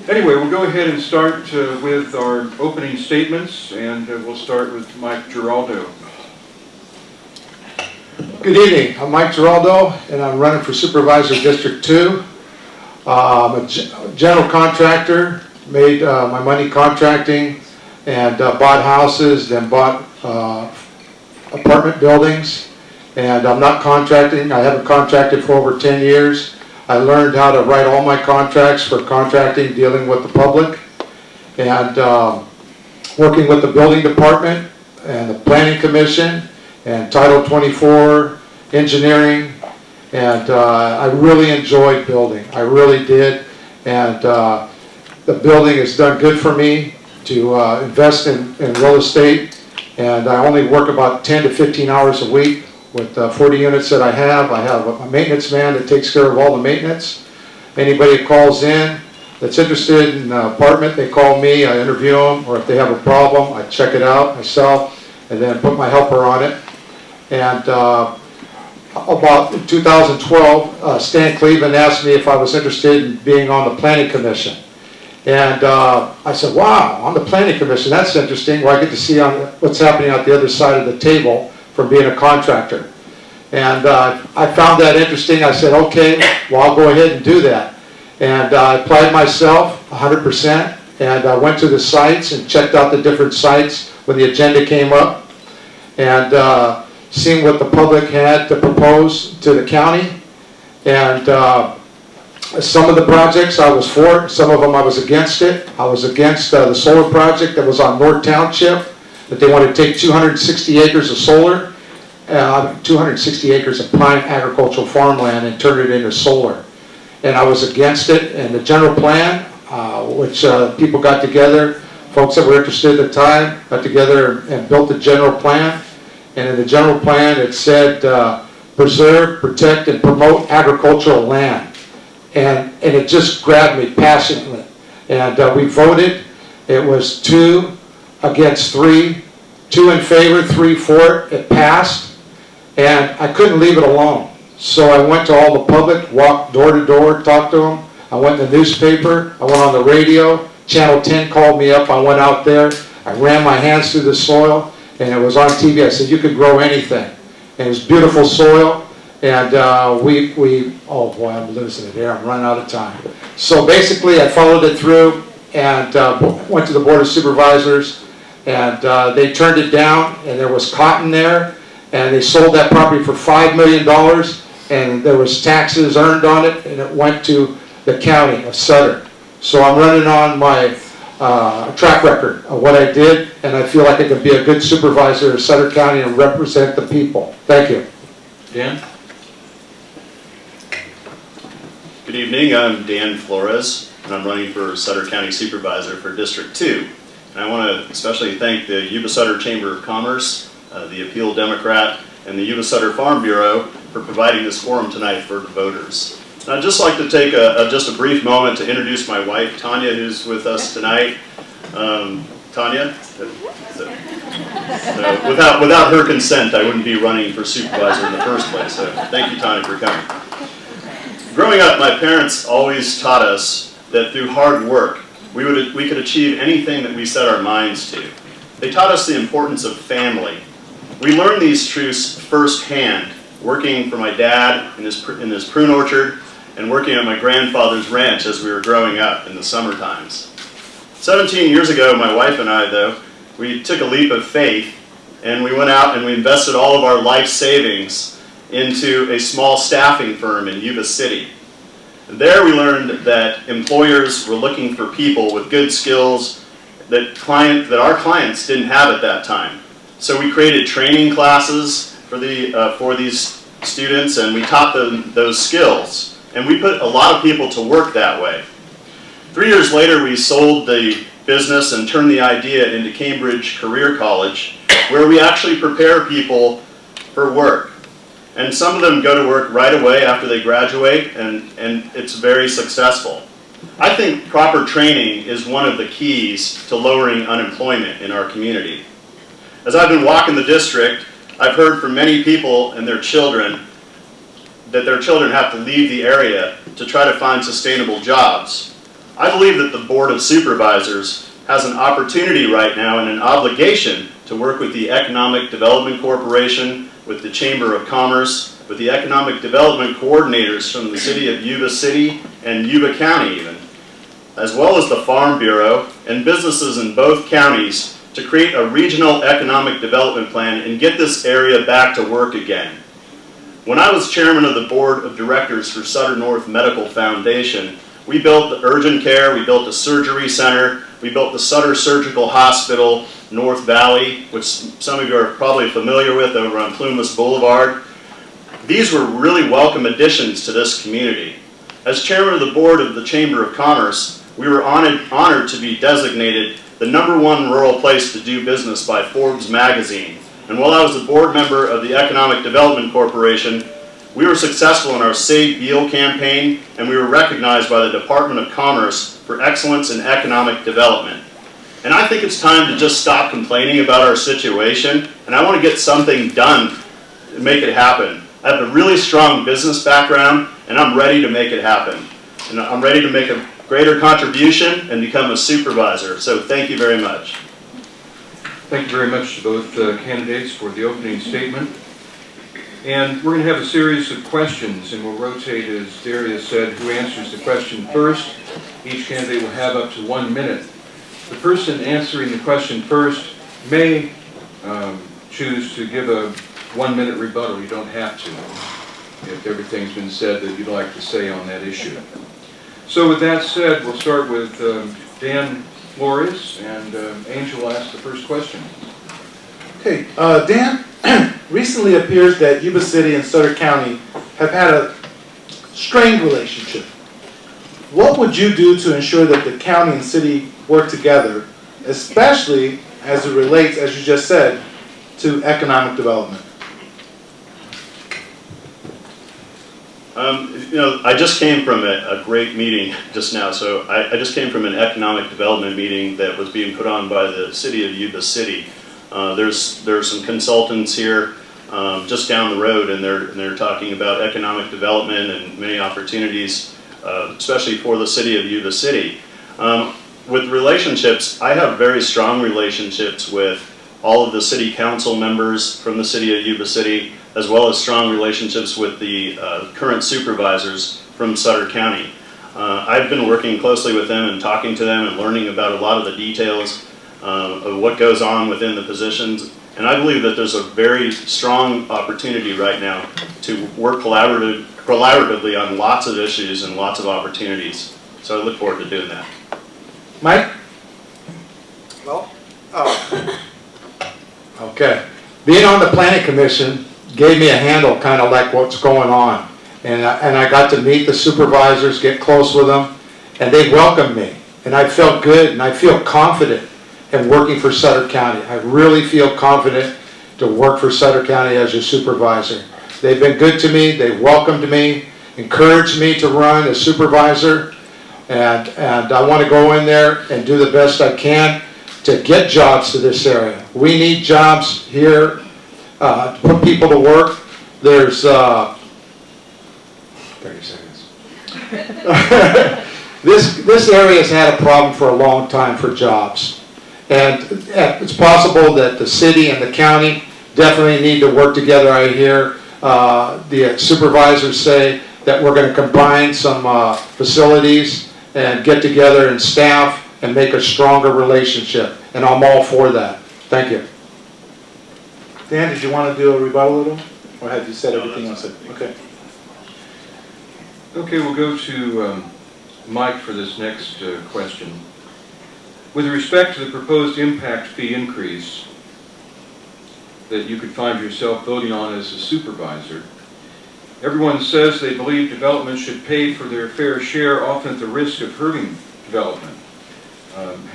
Anyway, we'll go ahead and start with our opening statements, and we'll start with Mike Geraldo. Good evening. I'm Mike Geraldo, and I'm running for Supervisor District 2. I'm a general contractor, made my money contracting, and bought houses, then bought apartment buildings. And I'm not contracting. I haven't contracted for over 10 years. I learned how to write all my contracts for contracting, dealing with the public, and working with the building department and the planning commission and Title 24 engineering. And I really enjoyed building. I really did. And the building has done good for me to invest in real estate. And I only work about 10 to 15 hours a week. With 40 units that I have a maintenance man that takes care of all the maintenance. Anybody that calls in that's interested in an apartment, they call me, I interview them, or if they have a problem, I check it out myself, and then put my helper on it. And about 2012, Stan Cleveland asked me if I was interested in being on the planning commission. And I said, wow, on the planning commission, that's interesting, where I get to see what's happening out the other side of the table from being a contractor. And I found that interesting. I said, okay, well, I'll go ahead and do that. And I applied myself 100%, and I went to the sites and checked out the different sites when the agenda came up, and seeing what the public had to propose to the county. And some of the projects I was for, some of them I was against it. I was against the solar project that was on North Township, that they wanted to take 260 acres of solar, 260 acres of prime agricultural farmland and turn it into solar. And I was against it. And the general plan, which people got together, folks that were interested at the time, got together and built the general plan. And in the general plan it said, preserve, protect, and promote agricultural land. And it just grabbed me passionately. And we voted. It was 2 against 3, 2 in favor, 3 for it. It passed, and I couldn't leave it alone. So I went to all the public, walked door to door, talked to them. I went in the newspaper, I went on the radio, Channel 10 called me up, I went out there, I ran my hands through the soil, and it was on TV. I said, you could grow anything. And it was beautiful soil, and oh boy, I'm losing it here, I'm running out of time. So basically I followed it through, and went to the Board of Supervisors, and they turned it down, and there was cotton there, and they sold that property for $5 million, and there was taxes earned on it, and it went to the county of Sutter. So I'm running on my track record of what I did, and I feel like I can be a good supervisor of Sutter County and represent the people. Thank you. Dan? Good evening, I'm Dan Flores, and I'm running for Sutter County Supervisor for District 2. And I want to especially thank the Yuba Sutter Chamber of Commerce, the Appeal Democrat, and the Yuba Sutter Farm Bureau for providing this forum tonight for the voters. And I'd just like to take just a brief moment to introduce my wife, Tanya, who's with us tonight. Tanya? Without her consent, I wouldn't be running for supervisor in the first place. So thank you, Tanya, for coming. Growing up, my parents always taught us that through hard work, we could achieve anything that we set our minds to. They taught us the importance of family. We learned these truths firsthand, working for my dad in his prune orchard and working at my grandfather's ranch as we were growing up in the summer times. 17 years ago, my wife and I, though, we took a leap of faith, and we went out and we invested all of our life savings into a small staffing firm in Yuba City. There we learned that employers were looking for people with good skills that our clients didn't have at that time. So we created training classes for these students, and we taught them those skills. And we put a lot of people to work that way. 3 years later, we sold the business and turned the idea into Cambridge Career College, where we actually prepare people for work. And some of them go to work right away after they graduate, and it's very successful. I think proper training is one of the keys to lowering unemployment in our community. As I've been walking the district, I've heard from many people and their children that their children have to leave the area to try to find sustainable jobs. I believe that the Board of Supervisors has an opportunity right now and an obligation to work with the Economic Development Corporation, with the Chamber of Commerce, with the Economic Development Coordinators from the City of Yuba City and Yuba County even, as well as the Farm Bureau and businesses in both counties to create a regional economic development plan and get this area back to work again. When I was chairman of the board of directors for Sutter North Medical Foundation, we built the urgent care, we built a surgery center, we built the Sutter Surgical Hospital, North Valley, which some of you are probably familiar with over on Plumas Boulevard. These were really welcome additions to this community. As chairman of the board of the Chamber of Commerce, we were honored to be designated the #1 rural place to do business by Forbes magazine. And while I was a board member of the Economic Development Corporation, we were successful in our Save Beal campaign, and we were recognized by the Department of Commerce for excellence in economic development. And I think it's time to just stop complaining about our situation, and I want to get something done to make it happen. I have a really strong business background, and I'm ready to make it happen. And I'm ready to make a greater contribution and become a supervisor. So thank you very much. Thank you very much to both candidates for the opening statement. And we're going to have a series of questions, and we'll rotate, as Darius said, who answers the question first. Each candidate will have up to 1 minute. The person answering the question first may choose to give a 1-minute rebuttal. You don't have to, if everything's been said that you'd like to say on that issue. So with that said, we'll start with Dan Flores, and Angel will ask the first question. Okay, Dan, recently appears that Yuba City and Sutter County have had a strained relationship. What would you do to ensure that the county and city work together, especially as it relates, as you just said, to economic development? I just came from a great meeting just now. So I just came from an economic development meeting that was being put on by the City of Yuba City. There's some consultants here just down the road, and they're talking about economic development and many opportunities, especially for the City of Yuba City. With relationships, I have very strong relationships with all of the city council members from the City of Yuba City, as well as strong relationships with the current supervisors from Sutter County. I've been working closely with them and talking to them and learning about a lot of the details of what goes on within the positions. And I believe that there's a very strong opportunity right now to work collaboratively on lots of issues and lots of opportunities. So I look forward to doing that. Mike? Well, okay. Being on the planning commission gave me a handle, kind of like what's going on. And I got to meet the supervisors, get close with them, and they welcomed me. And I felt good, and I feel confident in working for Sutter County. I really feel confident to work for Sutter County as a supervisor. They've been good to me, they welcomed me, encouraged me to run as supervisor, and I want to go in there and do the best I can to get jobs to this area. We need jobs here, to put people to work. There's 30 seconds. This area has had a problem for a long time for jobs. And it's possible that the city and the county definitely need to work together. I hear the supervisors say that we're going to combine some facilities and get together and staff and make a stronger relationship. And I'm all for that. Thank you. Dan, did you want to do a rebuttal at all? Or have you said everything else? Okay. Okay, we'll go to Mike for this next question. With respect to the proposed impact fee increase that you could find yourself voting on as a supervisor, everyone says they believe development should pay for their fair share, often at the risk of hurting development.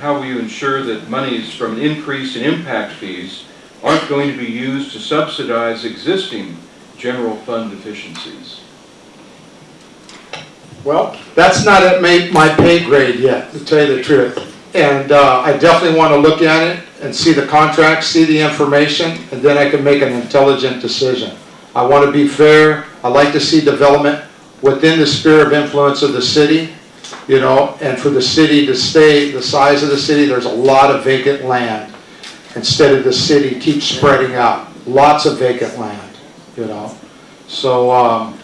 How will you ensure that monies from an increase in impact fees aren't going to be used to subsidize existing general fund deficiencies? Well, that's not at my pay grade yet, to tell you the truth. And I definitely want to look at it and see the contract, see the information, and then I can make an intelligent decision. I want to be fair. I like to see development within the sphere of influence of the city. you know, and for the city to stay the size of the city, there's a lot of vacant land. Instead of the city keep spreading out, lots of vacant land, you know. So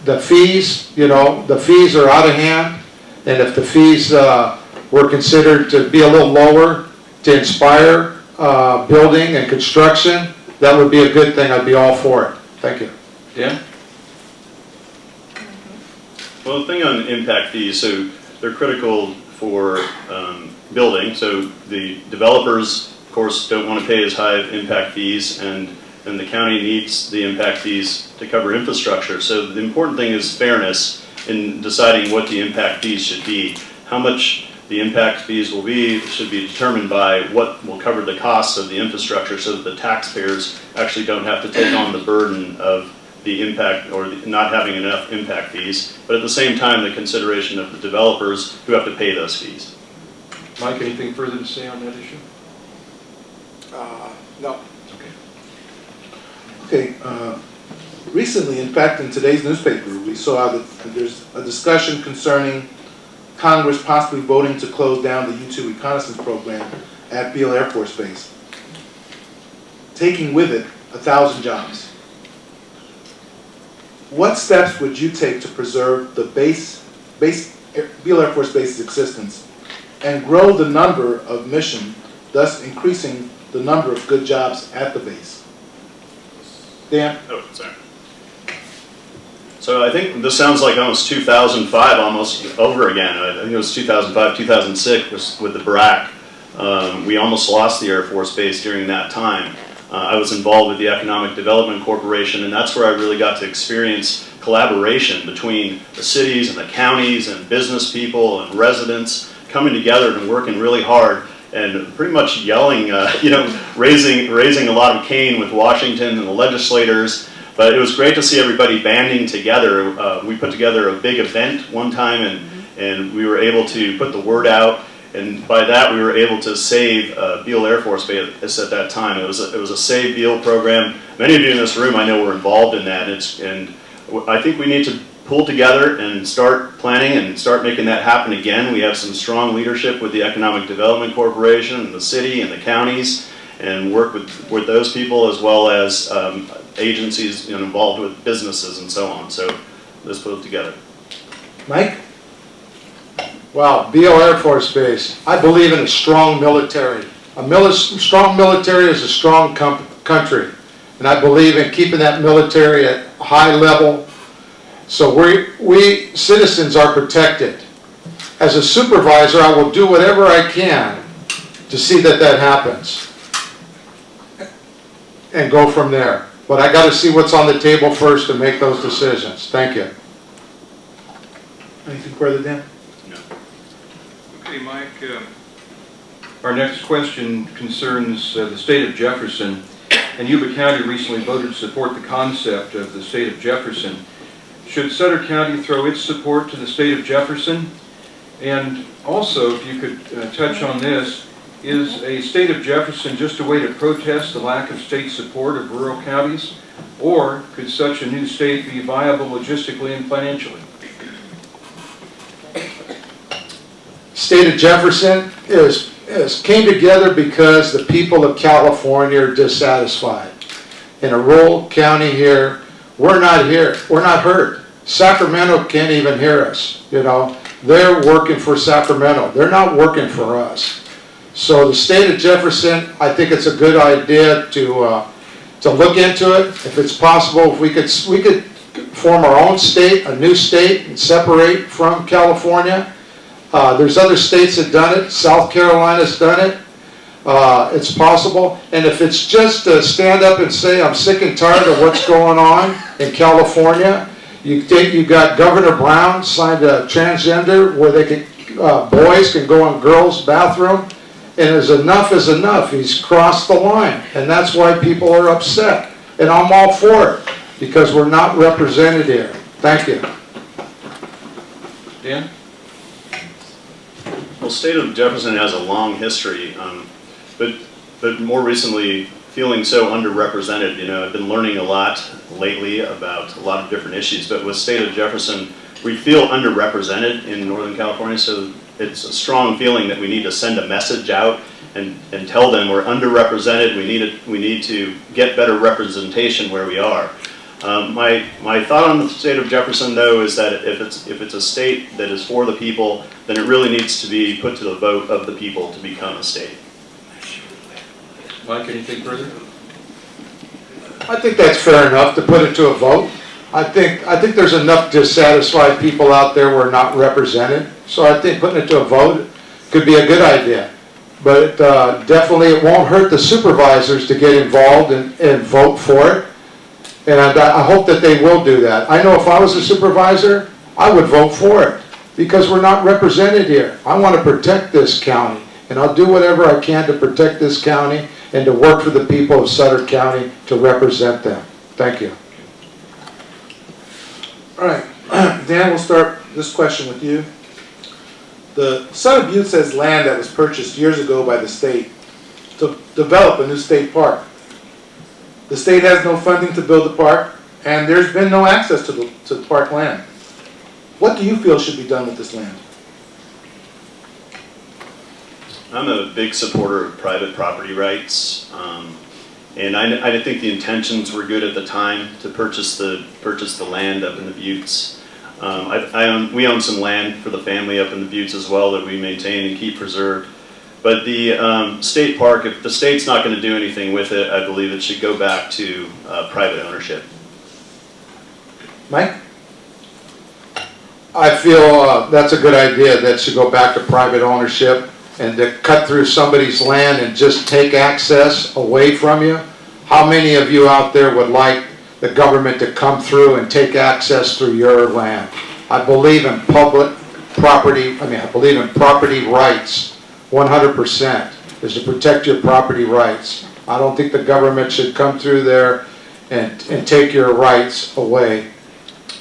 the fees, you know, the fees are out of hand, and if the fees were considered to be a little lower to inspire building and construction, that would be a good thing. I'd be all for it. Thank you. Dan? Well, the thing on impact fees, so they're critical for building. So the developers, of course, don't want to pay as high of impact fees, and the county needs the impact fees to cover infrastructure. So the important thing is fairness in deciding what the impact fees should be. How much the impact fees will be should be determined by what will cover the costs of the infrastructure, so that the taxpayers actually don't have to take on the burden of the impact or not having enough impact fees, but at the same time the consideration of the developers who have to pay those fees. Mike, anything further to say on that issue? No. Okay. Okay, recently, in fact, in today's newspaper, we saw that there's a discussion concerning Congress possibly voting to close down the U-2 reconnaissance program at Beale Air Force Base, taking with it 1,000 jobs. What steps would you take to preserve the Beale Air Force Base's existence and grow the number of mission, thus increasing the number of good jobs at the base? Dan? Oh, sorry. So I think this sounds like almost 2005, almost over again. I think it was 2005, 2006 with the BRAC. We almost lost the Air Force Base during that time. I was involved with the Economic Development Corporation, and that's where I really got to experience collaboration between the cities and the counties and business people and residents coming together and working really hard and pretty much yelling, raising a lot of cane with Washington and the legislators. But it was great to see everybody banding together. We put together a big event one time, and we were able to put the word out. And by that, we were able to save Beale Air Force Base at that time. It was a Save Beale program. Many of you in this room, I know, were involved in that. And I think we need to pull together and start planning and start making that happen again. We have some strong leadership with the Economic Development Corporation and the city and the counties, and work with those people as well as agencies involved with businesses and so on. So let's put it together. Mike? Well, Beale Air Force Base, I believe in a strong military. Strong military is a strong country. And I believe in keeping that military at a high level. So we citizens are protected. As a supervisor, I will do whatever I can to see that that happens. And go from there. But I got to see what's on the table first and make those decisions. Thank you. Anything further, Dan? Okay, Mike, our next question concerns the state of Jefferson. And Yuba County recently voted to support the concept of the state of Jefferson. Should Sutter County throw its support to the state of Jefferson? And also, if you could touch on this, is a state of Jefferson just a way to protest the lack of state support of rural counties? Or could such a new state be viable logistically and financially? State of Jefferson came together because the people of California are dissatisfied. In a rural county here, we're not heard. Sacramento can't even hear us, They're working for Sacramento. They're not working for us. So the state of Jefferson, I think it's a good idea to look into it. If it's possible, if we could form our own state, a new state, and separate from California. There's other states that have done it. South Carolina's done it. It's possible. And if it's just to stand up and say, I'm sick and tired of what's going on in California, you got Governor Brown signed a transgender where boys can go in girls' bathroom. And enough is enough. He's crossed the line. And that's why people are upset. And I'm all for it because we're not represented here. Thank you. Dan? Well, state of Jefferson has a long history, but more recently feeling so underrepresented. I've been learning a lot lately about a lot of different issues, but with state of Jefferson, we feel underrepresented in Northern California, so it's a strong feeling that we need to send a message out and tell them we're underrepresented, we need to get better representation where we are. My thought on the state of Jefferson, though, is that if it's a state that is for the people, then it really needs to be put to the vote of the people to become a state. Mike, anything further? I think that's fair enough to put it to a vote. I think there's enough dissatisfied people out there who are not represented. So I think putting it to a vote could be a good idea. But definitely it won't hurt the supervisors to get involved and vote for it. And I hope that they will do that. I know if I was a supervisor, I would vote for it because we're not represented here. I want to protect this county, and I'll do whatever I can to protect this county and to work for the people of Sutter County to represent them. Thank you. All right, Dan, we'll start this question with you. The Sutter Buttes has land that was purchased years ago by the state to develop a new state park. The state has no funding to build the park, and there's been no access to the park land. What do you feel should be done with this land? I'm a big supporter of private property rights, and I think the intentions were good at the time to purchase the land up in the Buttes. We own some land for the family up in the Buttes as well that we maintain and keep preserved. But the state park, if the state's not going to do anything with it, I believe it should go back to private ownership. Mike? I feel that's a good idea. That should go back to private ownership, and to cut through somebody's land and just take access away from you. How many of you out there would like the government to come through and take access through your land? I believe in public property, I believe in property rights 100%, is to protect your property rights. I don't think the government should come through there and take your rights away.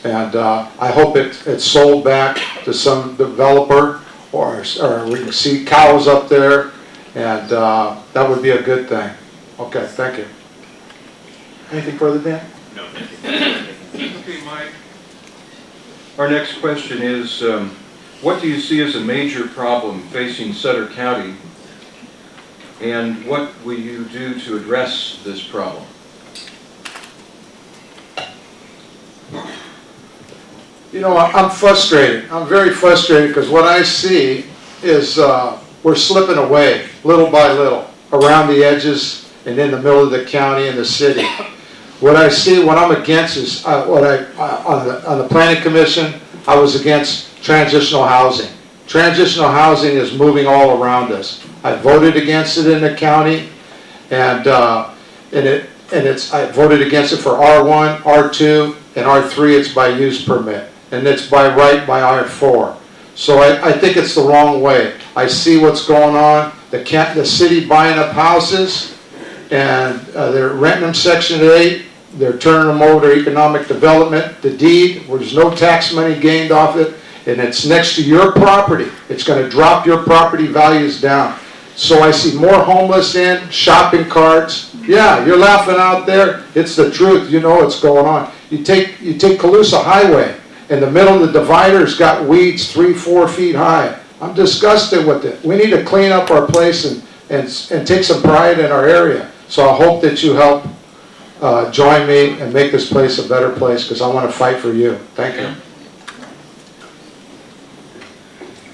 And I hope it's sold back to some developer, or we can see cows up there, and that would be a good thing. Okay, thank you. Anything further, Dan? No, thank you. Okay, Mike. Our next question is, what do you see as a major problem facing Sutter County, and what will you do to address this problem? You know, I'm frustrated. I'm very frustrated because what I see is we're slipping away little by little around the edges and in the middle of the county and the city. What I see, what I'm against is on the Planning Commission, I was against transitional housing. Transitional housing is moving all around us. I voted against it in the county, and I voted against it for R1, R2, and R3. It's by use permit, and it's by right by R4. So I think it's the wrong way. I see what's going on. The city buying up houses, and they're renting them Section 8. They're turning them over to economic development, the deed, where there's no tax money gained off it, and it's next to your property. It's going to drop your property values down. So I see more homeless in, shopping carts. Yeah, you're laughing out there. It's the truth. You know what's going on. You take Colusa Highway. In the middle of the divider's got weeds 3-4 feet high. I'm disgusted with it. We need to clean up our place and take some pride in our area. So I hope that you help join me and make this place a better place, because I want to fight for you. Thank you.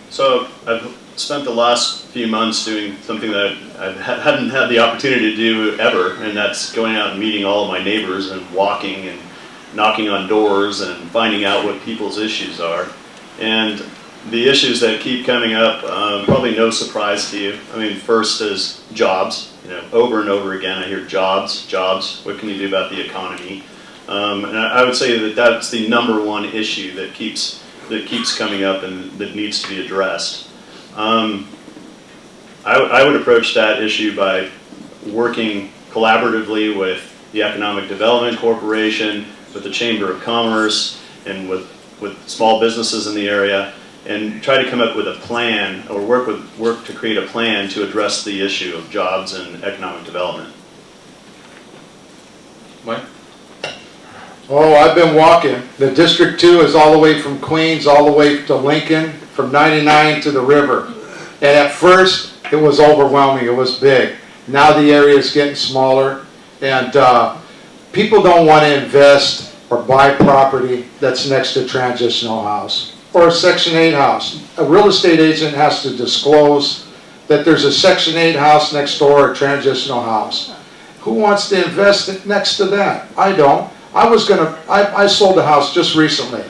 So I've spent the last few months doing something that I hadn't had the opportunity to do ever, and that's going out and meeting all of my neighbors and walking and knocking on doors and finding out what people's issues are. And the issues that keep coming up, probably no surprise to you. I mean, first is jobs. You know, over and over again I hear jobs, jobs, what can you do about the economy? And I would say that that's the number one issue that keeps coming up and that needs to be addressed. I would approach that issue by working collaboratively with the Economic Development Corporation, with the Chamber of Commerce, and with small businesses in the area, and try to come up with a plan, or work to create a plan to address the issue of jobs and economic development. Mike? Oh, I've been walking. The District 2 is all the way from Queens, all the way to Lincoln, from 99 to the river. And at first, it was overwhelming, it was big. Now the area is getting smaller, and people don't want to invest or buy property that's next to a transitional house or a Section 8 house. A real estate agent has to disclose that there's a Section 8 house next door, or a transitional house. Who wants to invest next to that? I don't. I sold a house just recently,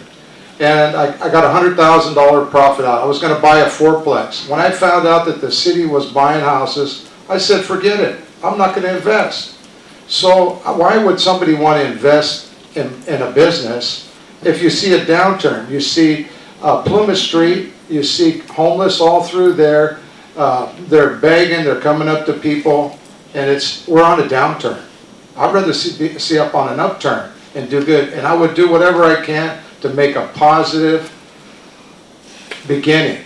and I got a $100,000 profit out. I was going to buy a fourplex. When I found out that the city was buying houses, I said, forget it. I'm not going to invest. So why would somebody want to invest in a business if you see a downturn? You see Plymouth Street, you see homeless all through there. They're begging, they're coming up to people, and we're on a downturn. I'd rather see up on an upturn and do good. And I would do whatever I can to make a positive beginning,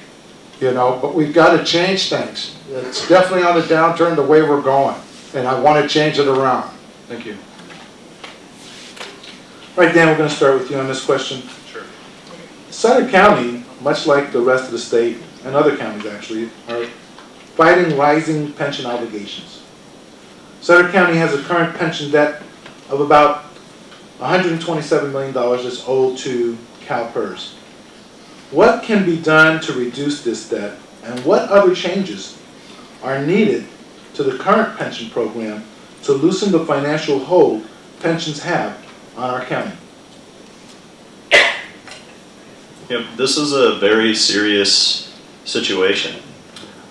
but we've got to change things. It's definitely on the downturn the way we're going, and I want to change it around. Thank you. All right, Dan, we're going to start with you on this question. Sure. Sutter County, much like the rest of the state, and other counties actually, are fighting rising pension obligations. Sutter County has a current pension debt of about $127 million that's owed to CalPERS. What can be done to reduce this debt, and what other changes are needed to the current pension program to loosen the financial hold pensions have on our county? Yep, this is a very serious situation.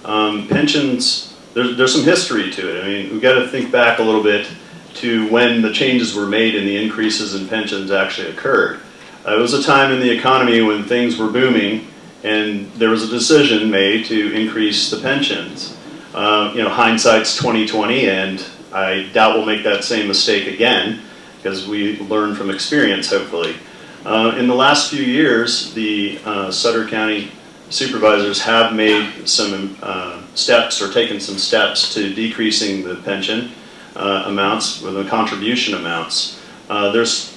Pensions, there's some history to it. I mean, we've got to think back a little bit to when the changes were made and the increases in pensions actually occurred. It was a time in the economy when things were booming, and there was a decision made to increase the pensions. Hindsight's 20/20, and I doubt we'll make that same mistake again, because we learn from experience, hopefully. In the last few years, the Sutter County supervisors have made some steps, or taken some steps to decreasing the pension amounts, or the contribution amounts. There's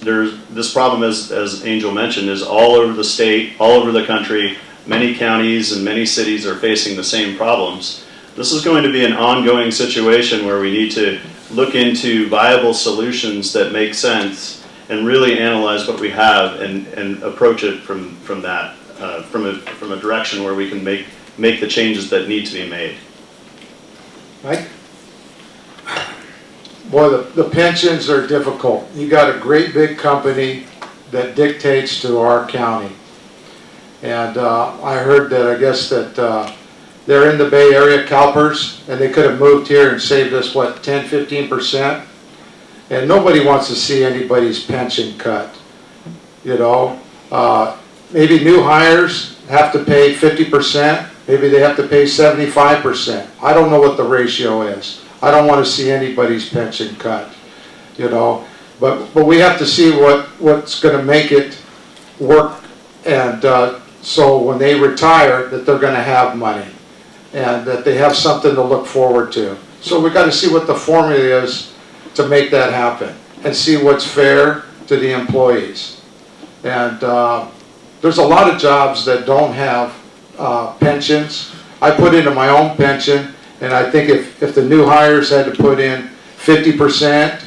this problem, as Angel mentioned, is all over the state, all over the country. Many counties and many cities are facing the same problems. This is going to be an ongoing situation where we need to look into viable solutions that make sense and really analyze what we have and approach it from that, from a direction where we can make the changes that need to be made. Mike? Boy, the pensions are difficult. You got a great big company that dictates to our county. And I heard that, I guess that they're in the Bay Area, CalPERS, and they could have moved here and saved us, 10-15%? And nobody wants to see anybody's pension cut. Maybe new hires have to pay 50%, maybe they have to pay 75%. I don't know what the ratio is. I don't want to see anybody's pension cut, But we have to see what's going to make it work, and so when they retire, that they're going to have money, and that they have something to look forward to. So we've got to see what the formula is to make that happen, and see what's fair to the employees. And there's a lot of jobs that don't have pensions. I put into my own pension, and I think if the new hires had to put in 50%,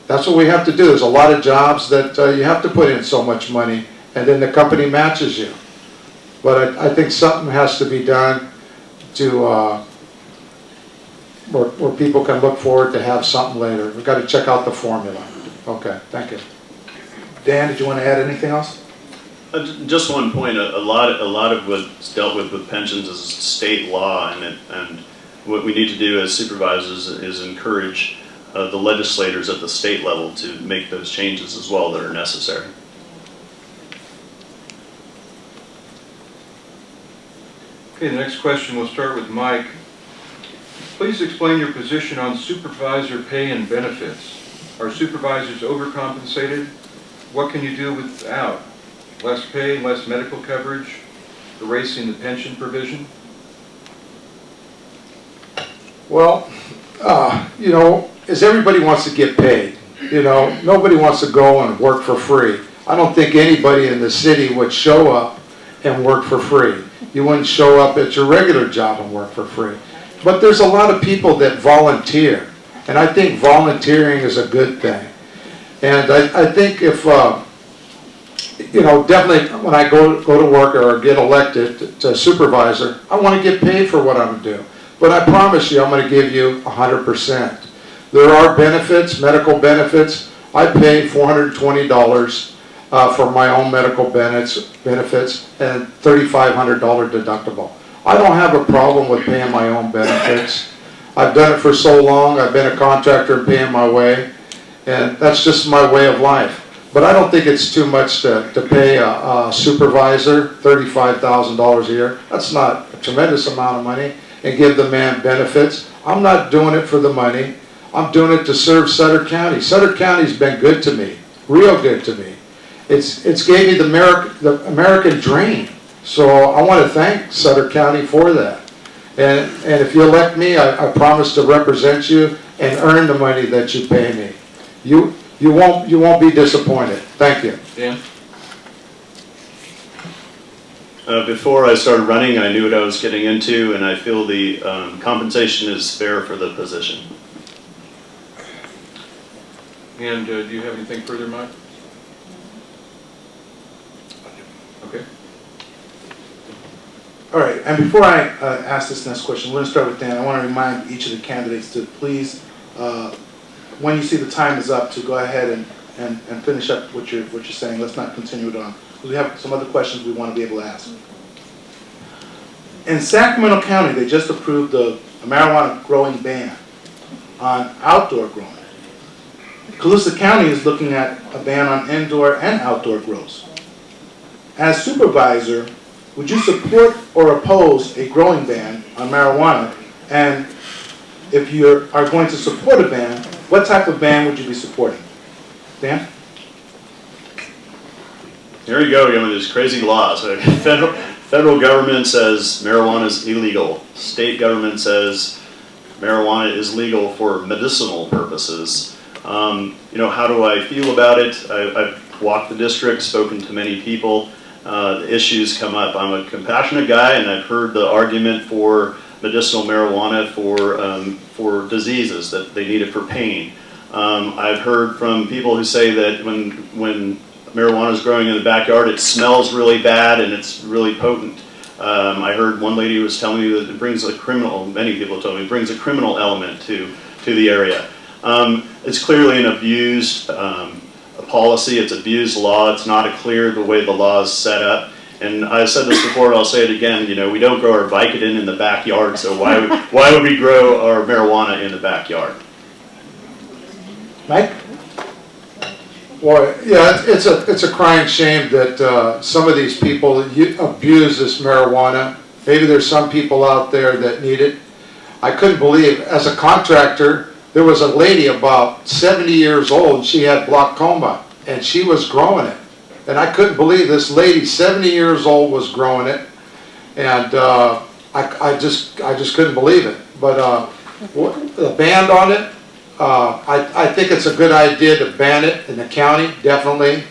that's what we have to do. There's a lot of jobs that you have to put in so much money, and then the company matches you. But I think something has to be done to where people can look forward to have something later. We've got to check out the formula. Okay, thank you. Dan, did you want to add anything else? Just one point. A lot of what's dealt with pensions is state law, and what we need to do as supervisors is encourage the legislators at the state level to make those changes as well that are necessary. Okay, the next question, we'll start with Mike. Please explain your position on supervisor pay and benefits. Are supervisors overcompensated? What can you do without? Less pay, less medical coverage, erasing the pension provision? Well, as everybody wants to get paid, You know, nobody wants to go and work for free. I don't think anybody in the city would show up and work for free. You wouldn't show up at your regular job and work for free. But there's a lot of people that volunteer, and I think volunteering is a good thing. And I think if, you know, definitely when I go to work or get elected to supervisor, I want to get paid for what I'm doing. But I promise you, I'm going to give you 100%. There are benefits, medical benefits. I pay $420 for my own medical benefits and $3,500 deductible. I don't have a problem with paying my own benefits. I've done it for so long. I've been a contractor and paying my way, and that's just my way of life. But I don't think it's too much to pay a supervisor $35,000 a year. That's not a tremendous amount of money, and give the man benefits. I'm not doing it for the money. I'm doing it to serve Sutter County. Sutter County's been good to me, real good to me. It's gave me the American dream. So I want to thank Sutter County for that. And if you elect me, I promise to represent you and earn the money that you pay me. You won't be disappointed. Thank you. Dan? Before I started running, I knew what I was getting into, and I feel the compensation is fair for the position. And do you have anything further, Mike? Okay. All right, and before I ask this next question, we're going to start with Dan. I want to remind each of the candidates to please, when you see the time is up, to go ahead and finish up what you're saying. Let's not continue it on, because we have some other questions we want to be able to ask. In Sacramento County, they just approved a marijuana growing ban on outdoor growing. Colusa County is looking at a ban on indoor and outdoor grows. As supervisor, would you support or oppose a growing ban on marijuana? And if you are going to support a ban, what type of ban would you be supporting? Dan? Here we go again with these crazy laws. Federal government says marijuana is illegal. State government says marijuana is legal for medicinal purposes. You know, how do I feel about it? I've walked the district, spoken to many people. The issues come up. I'm a compassionate guy, and I've heard the argument for medicinal marijuana for diseases, that they need it for pain. I've heard from people who say that when marijuana is growing in the backyard, it smells really bad and it's really potent. I heard one lady was telling me that it brings a criminal, many people told me, it brings a criminal element to the area. It's clearly an abused policy, it's abused law, it's not clear the way the law is set up. And I've said this before and I'll say it again, you know, we don't grow our Vicodin in the backyard, so why would we grow our marijuana in the backyard? Mike? Well, yeah, it's a crying shame that some of these people abuse this marijuana. Maybe there's some people out there that need it. I couldn't believe, as a contractor, there was a lady about 70 years old, and she had glaucoma, and she was growing it. And I couldn't believe this lady, 70 years old, was growing it. And I just couldn't believe it. But the ban on it, I think it's a good idea to ban it in the county, definitely.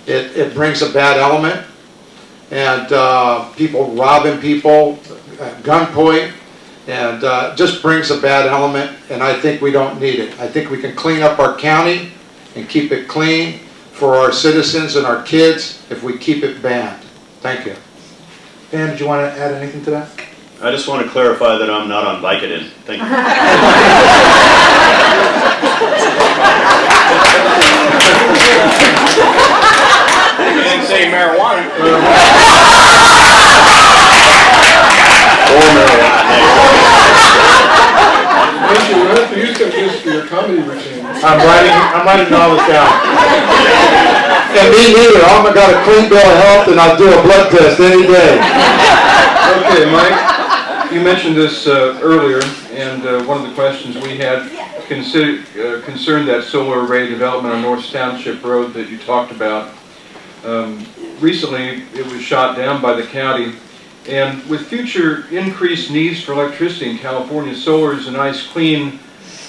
It brings a bad element. And people robbing people, gunpoint. And just brings a bad element, and I think we don't need it. I think we can clean up our county and keep it clean for our citizens and our kids if we keep it banned. Thank you. Dan, did you want to add anything to that? I just want to clarify that I'm not on Vicodin. Thank you. You didn't say marijuana. Or marijuana. Once you run it, use them just for your comedy routine. I'm writing all this down. And me neither. I got a clean bill of health, and I'll do a blood test any day. Okay, Mike, you mentioned this earlier, and one of the questions we had concerned that solar array development on North Township Road that you talked about. Recently, it was shot down by the county, and with future increased needs for electricity in California, solar is a nice, clean,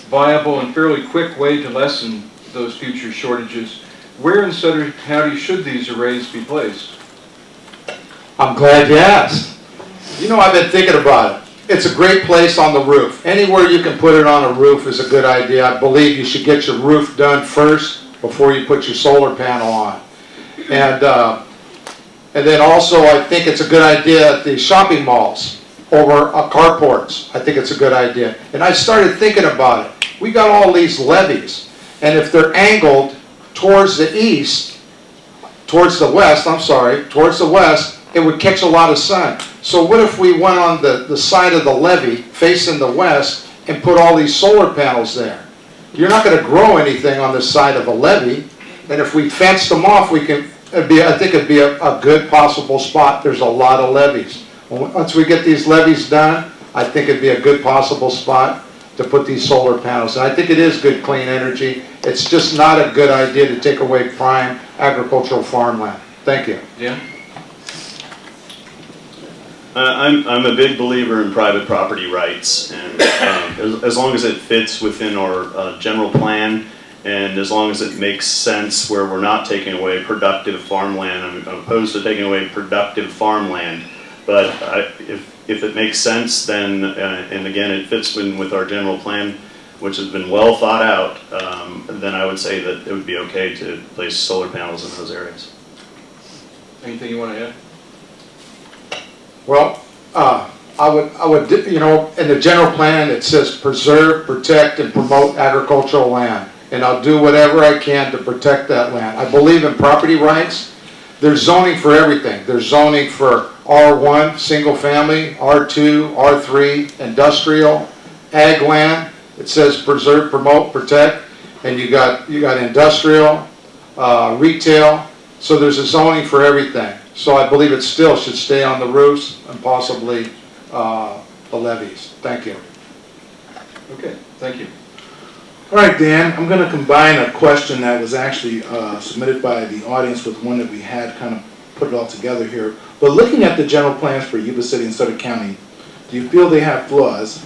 viable, and fairly quick way to lessen those future shortages, where in Sutter County should these arrays be placed? I'm glad you asked. You know, I've been thinking about it. It's a great place on the roof. Anywhere you can put it on a roof is a good idea. I believe you should get your roof done first before you put your solar panel on. And then also, I think it's a good idea at the shopping malls over carports. I think it's a good idea. And I started thinking about it. We got all these levees, and if they're angled towards the east, towards the west, it would catch a lot of sun. So what if we went on the side of the levee facing the west and put all these solar panels there? You're not going to grow anything on the side of a levee, and if we fenced them off, I think it'd be a good possible spot. There's a lot of levees. Once we get these levees done, I think it'd be a good possible spot to put these solar panels. And I think it is good clean energy. It's just not a good idea to take away prime agricultural farmland. Thank you. Yeah? I'm a big believer in private property rights, and as long as it fits within our general plan, and as long as it makes sense where we're not taking away productive farmland. I'm opposed to taking away productive farmland, but if it makes sense, then, and again, it fits in with our general plan, which has been well thought out, then I would say that it would be okay to place solar panels in those areas. Anything you want to add? Well, I would, you know, in the general plan, it says preserve, protect, and promote agricultural land. And I'll do whatever I can to protect that land. I believe in property rights. There's zoning for everything. There's zoning for R1, single family, R2, R3, industrial, ag land. It says preserve, promote, protect. And you got industrial, retail. So there's a zoning for everything. So I believe it still should stay on the roofs and possibly the levees. Thank you. Okay, thank you. All right, Dan, I'm going to combine a question that was actually submitted by the audience with one that we had kind of put it all together here. But looking at the general plans for Yuba City and Sutter County, do you feel they have flaws?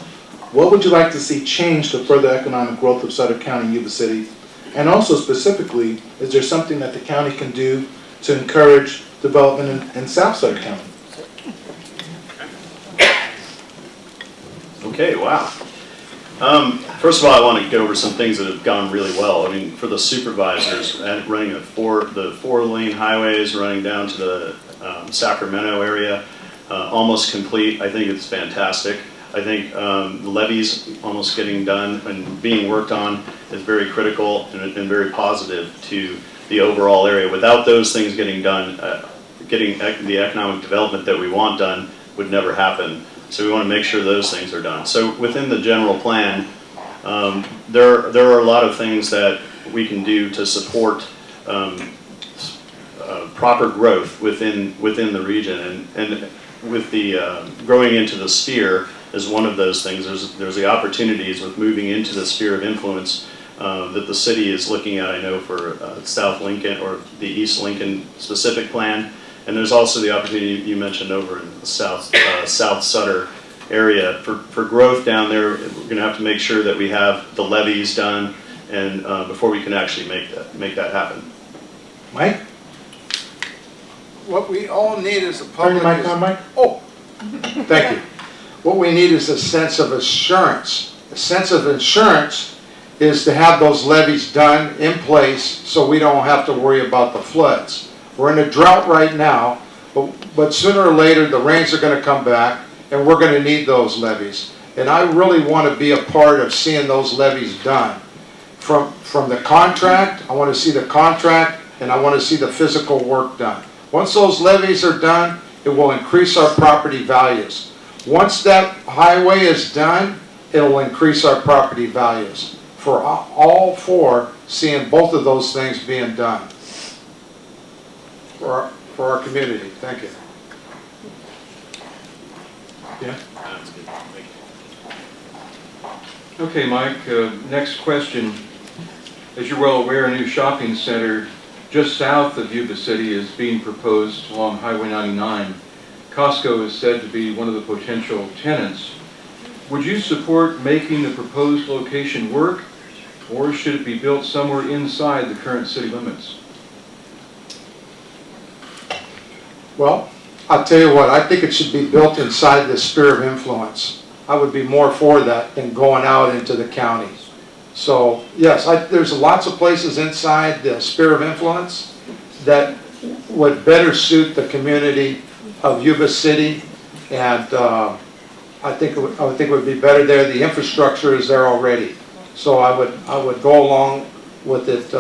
What would you like to see change to further economic growth of Sutter County and Yuba City? And also specifically, is there something that the county can do to encourage development in South Sutter County? Okay, wow. First of all, I want to go over some things that have gone really well. I mean, for the supervisors, running the four-lane highways, running down to the Sacramento area, almost complete. I think it's fantastic. I think the levees almost getting done and being worked on is very critical and very positive to the overall area. Without those things getting done, getting the economic development that we want done would never happen. So we want to make sure those things are done. So within the general plan, there are a lot of things that we can do to support proper growth within the region, and with the growing into the sphere is one of those things. There's the opportunities with moving into the sphere of influence that the city is looking at. I know for South Lincoln or the East Lincoln specific plan. And there's also the opportunity you mentioned over in the South Sutter area for growth down there. We're going to have to make sure that we have the levees done, and before we can actually make that happen. Mike? What we all need is a Turn public... your mic on, Mike. Oh, thank you. What we need is a sense of assurance. A sense of assurance is to have those levees done in place so we don't have to worry about the floods. We're in a drought right now, but sooner or later the rains are going to come back and we're going to need those levees. And I really want to be a part of seeing those levees done. From the contract, I want to see the contract, and I want to see the physical work done. Once those levees are done, it will increase our property values. Once that highway is done, it will increase our property values. For all for seeing both of those things being done. For our community. Thank you. Yeah. That's good. Thank you. Okay, Mike, next question. As you're well aware, a new shopping center just south of Yuba City is being proposed along Highway 99. Costco is said to be one of the potential tenants. Would you support making the proposed location work, or should it be built somewhere inside the current city limits? Well, I'll tell you what, I think it should be built inside the sphere of influence. I would be more for that than going out into the county. So, yes, there's lots of places inside the sphere of influence that would better suit the community of Yuba City, and I think it would be better there. The infrastructure is there already. So I would go along with it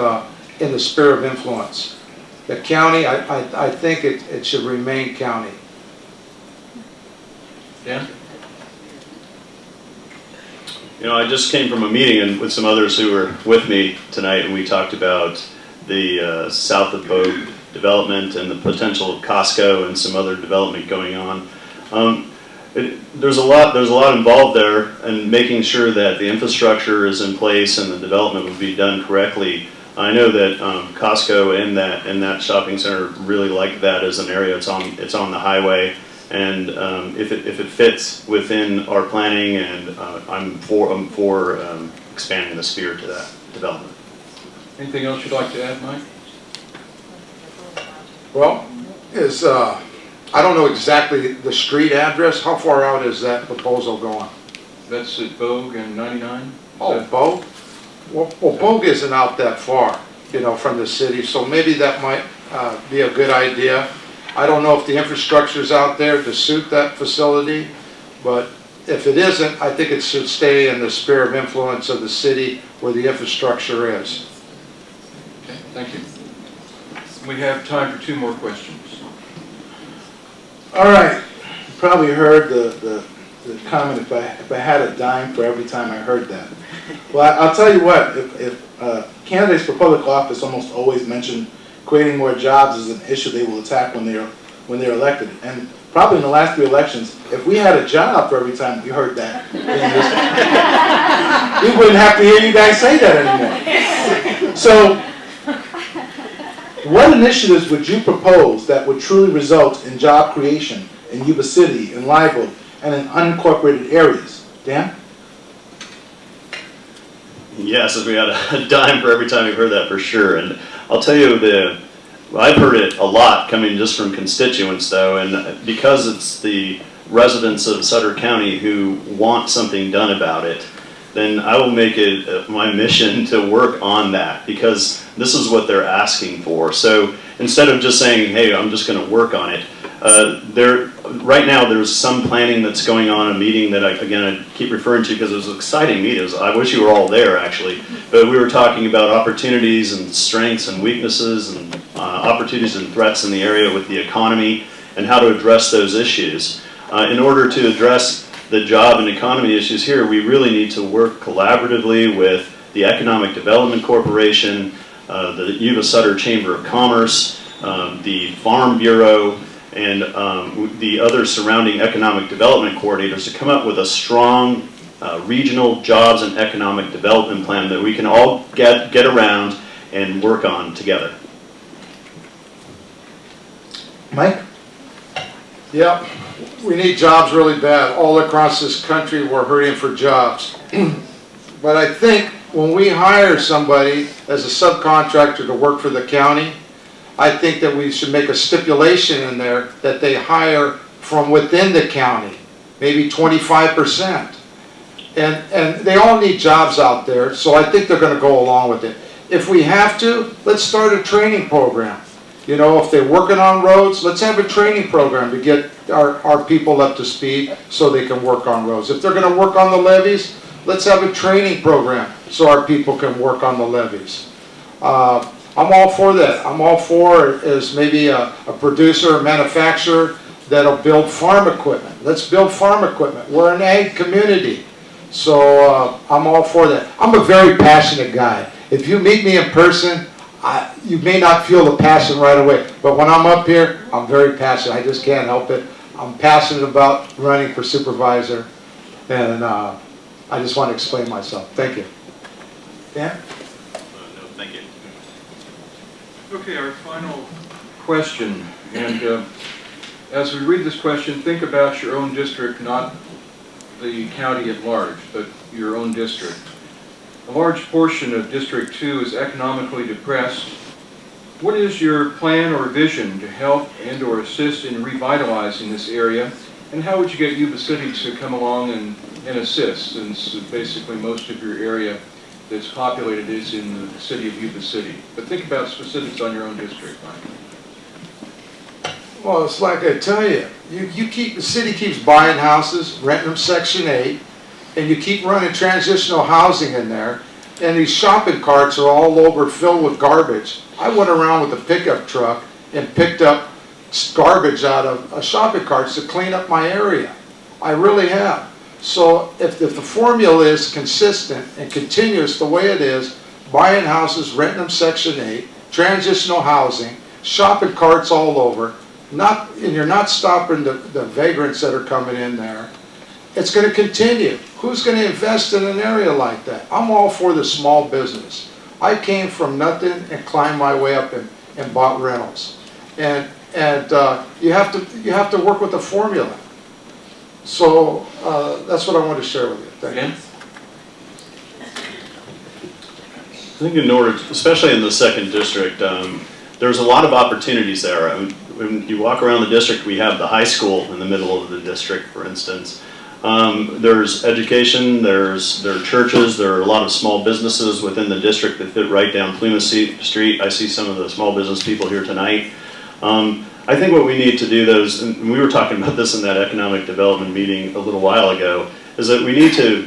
in the sphere of influence. The county, I think it should remain county. Dan? You know, I just came from a meeting and with some others who were with me tonight, and we talked about the south of Bogue development and the potential of Costco and some other development going on. There's a lot involved there, and making sure that the infrastructure is in place and the development would be done correctly. I know that Costco and that shopping center really like that as an area. It's on the highway, and if it fits within our planning, and I'm for expanding the sphere to that development. Anything else you'd like to add, Mike? Well, I don't know exactly the street address. How far out is that proposal going? That's at Bogue and 99? Oh, Bogue? Well, Bogue isn't out that far, from the city, so maybe that might be a good idea. I don't know if the infrastructure's out there to suit that facility, but if it isn't, I think it should stay in the sphere of influence of the city where the infrastructure is. Okay, thank you. We have time for 2 more questions. All right, you probably heard the comment, if I had a dime for every time I heard that. Well, I'll tell you what, if candidates for public office almost always mention creating more jobs as an issue they will attack when they're elected. And probably in the last 3 elections, if we had a job for every time we heard that, we wouldn't have to hear you guys say that anymore. So, what initiatives would you propose that would truly result in job creation in Yuba City, in Live Oak, and in unincorporated areas? Dan? Yes, if we had a dime for every time we've heard that, for sure. And I'll tell you, I've heard it a lot coming just from constituents, though, and because it's the residents of Sutter County who want something done about it, then I will make it my mission to work on that, because this is what they're asking for. So instead of just saying, hey, I'm just going to work on it, right now there's some planning that's going on, a meeting that I keep referring to because it was an exciting meeting. I wish you were all there, actually. But we were talking about opportunities and strengths and weaknesses and opportunities and threats in the area with the economy and how to address those issues. In order to address the job and economy issues here, we really need to work collaboratively with the Economic Development Corporation, the Yuba Sutter Chamber of Commerce, the Farm Bureau, and the other surrounding economic development coordinators to come up with a strong regional jobs and economic development plan that we can all get around and work on together. Mike? Yep, we need jobs really bad. All across this country, we're hurting for jobs. But I think when we hire somebody as a subcontractor to work for the county, I think that we should make a stipulation in there that they hire from within the county, maybe 25%. And they all need jobs out there, so I think they're going to go along with it. If we have to, let's start a training program. If they're working on roads, let's have a training program to get our people up to speed so they can work on roads. If they're going to work on the levees, let's have a training program so our people can work on the levees. I'm all for that. I'm all for as maybe a producer or manufacturer that'll build farm equipment. Let's build farm equipment. We're an ag community. So I'm all for that. I'm a very passionate guy. If you meet me in person, you may not feel the passion right away, but when I'm up here, I'm very passionate. I just can't help it. I'm passionate about running for supervisor, and I just want to explain myself. Thank you. Dan? No, thank you. Okay, our final question, and as we read this question, think about your own district, not the county at large, but your own district. A large portion of District 2 is economically depressed. What is your plan or vision to help and or assist in revitalizing this area? And how would you get Yuba City to come along and assist, since basically most of your area that's populated is in the city of Yuba City? But think about specifics on your own district, Mike. Well, it's like I tell you, the city keeps buying houses, renting them Section 8, and you keep running transitional housing in there, and these shopping carts are all over filled with garbage. I went around with a pickup truck and picked up garbage out of shopping carts to clean up my area. I really have. So if the formula is consistent and continuous the way it is, buying houses, renting them Section 8, transitional housing, shopping carts all over, and you're not stopping the vagrants that are coming in there, it's going to continue. Who's going to invest in an area like that? I'm all for the small business. I came from nothing and climbed my way up and bought rentals. And you have to work with the formula. So that's what I want to share with you. Thank you. I think in order, especially in the second district, there's a lot of opportunities there. When you walk around the district, we have the high school in the middle of the district, for instance. There's education, there are churches, there are a lot of small businesses within the district that fit right down Plymouth Street. I see some of the small business people here tonight. I think what we need to do, and we were talking about this in that economic development meeting a little while ago, is that we need to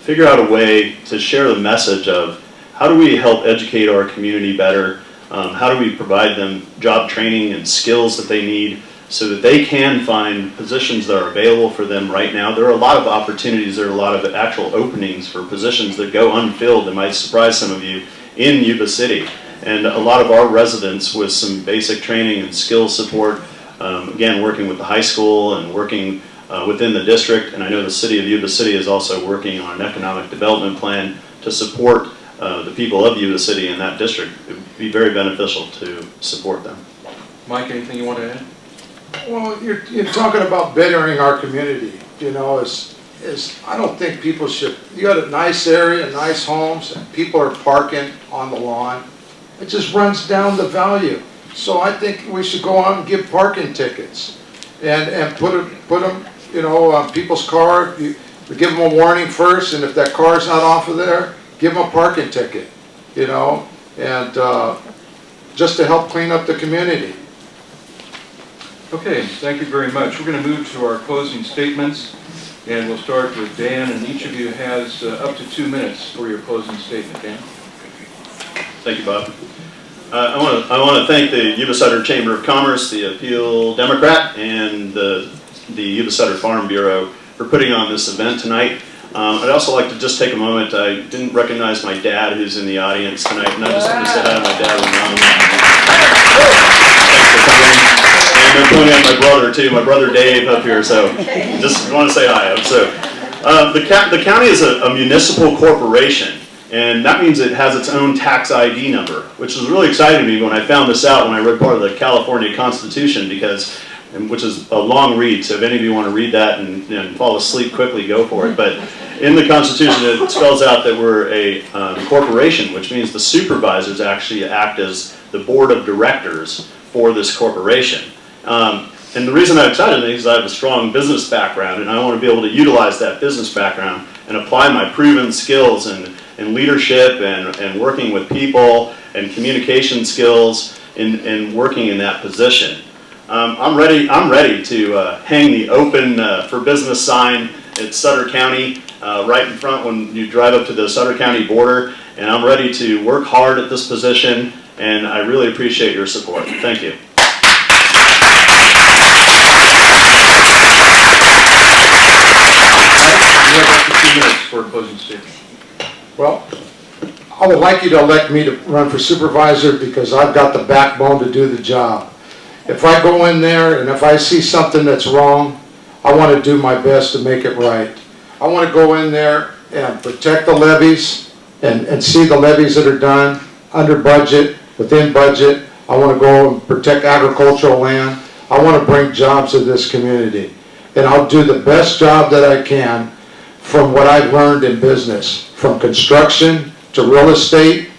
figure out a way to share the message of how do we help educate our community better, how do we provide them job training and skills that they need so that they can find positions that are available for them right now. There are a lot of opportunities, there are a lot of actual openings for positions that go unfilled that might surprise some of you in Yuba City. And a lot of our residents with some basic training and skills support, again, working with the high school and working within the district, and I know the city of Yuba City is also working on an economic development plan to support the people of Yuba City in that district. It would be very beneficial to support them. Mike, anything you want to add? Well, you're talking about bettering our community. You know, I don't think people should. You got a nice area, nice homes, and people are parking on the lawn. It just runs down the value. So I think we should go on and give parking tickets, and put them, you know, on people's car. We give them a warning first, and if that car's not off of there, give them a parking ticket. You know, and just to help clean up the community. Okay, thank you very much. We're going to move to our closing statements, and we'll start with Dan, and each of you has up to 2 minutes for your closing statement. Dan? Thank you, Bob. I want to thank the Yuba Sutter Chamber of Commerce, the Appeal Democrat, and the Yuba Sutter Farm Bureau for putting on this event tonight. I'd also like to just take a moment. I didn't recognize my dad who's in the audience tonight, and I just want to say hi to my dad and mom. Thanks for coming. And I'm pointing at my brother too, my brother Dave up here, so just want to say hi. So the county is a municipal corporation, and that means it has its own tax ID number, which was really exciting to me when I found this out when I read part of the California Constitution, which is a long read, so if any of you want to read that and fall asleep quickly, go for it. But in the Constitution, it spells out that we're a corporation, which means the supervisors actually act as the board of directors for this corporation. And the reason I'm excited is I have a strong business background, and I want to be able to utilize that business background and apply my proven skills in leadership and working with people and communication skills in working in that position. I'm ready to hang the open for business sign at Sutter County right in front when you drive up to the Sutter County border, and I'm ready to work hard at this position, and I really appreciate your support. Thank you. You have up to 2 minutes for a closing statement. Well, I would like you to elect me to run for supervisor because I've got the backbone to do the job. If I go in there and if I see something that's wrong, I want to do my best to make it right. I want to go in there and protect the levies and see the levies that are done under budget, within budget. I want to go and protect agricultural land. I want to bring jobs to this community. And I'll do the best job that I can from what I've learned in business, from construction to real estate,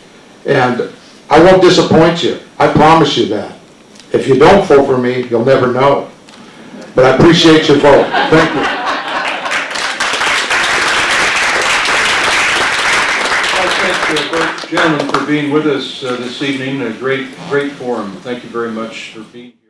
and I won't disappoint you. I promise you that. If you don't vote for me, you'll never know. But I appreciate your vote. Thank you. Thank both gentlemen for being with us this evening. A great forum. Thank you very much for being here.